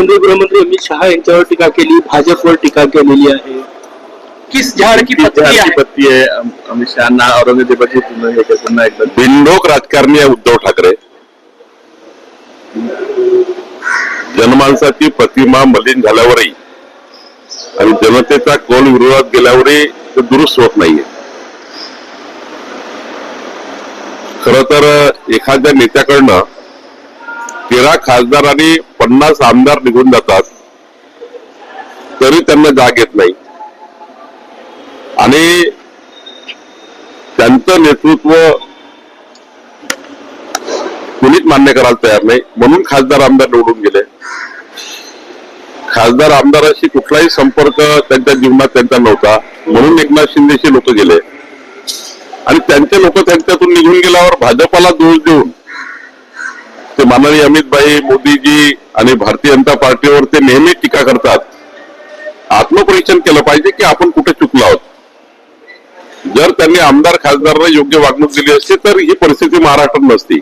केंद्रीय गृहमंत्री अमित शहा यांच्यावर टीका केली, भाजपवर टीका केलेली आहे. किस झाड की पत्ती आहे. अमित शहाना औरंगजेबाची पुन्हा एकदा बिनडोक राजकारणी आहे उद्धव ठाकरे. जनमानसाची प्रतिमा मलिन झाल्यावरही आणि जनतेचा कौल विरोधात गेल्यावरही ते दुरुस्त होत नाहीये. खर तर एखाद्या नेत्याकडनं 13 खासदार आणि 50 आमदार निघून जातात तरी त्यांना जाग येत नाही आणि त्यांचं नेतृत्व कुणीच मान्य करायला तयार नाही म्हणून खासदार आमदार निवडून गेले. खासदार आमदाराशी कुठलाही संपर्क त्यांच्या जीवनात त्यांचा नव्हता म्हणून एकनाथ शिंदेशी लोक गेले आणि त्यांचे लोक त्यांच्यातून निघून गेल्यावर भाजपाला दोष देऊन ते माननीय अमितभाई मोदीजी आणि भारतीय जनता पार्टीवर ते नेहमी टीका करतात. आत्मपरीक्षण केलं पाहिजे की आपण कुठे चुकलो आहोत. जर त्यांनी आमदार खासदारांना योग्य वागणूक दिली असती तर ही परिस्थिती महाराष्ट्रात नसती.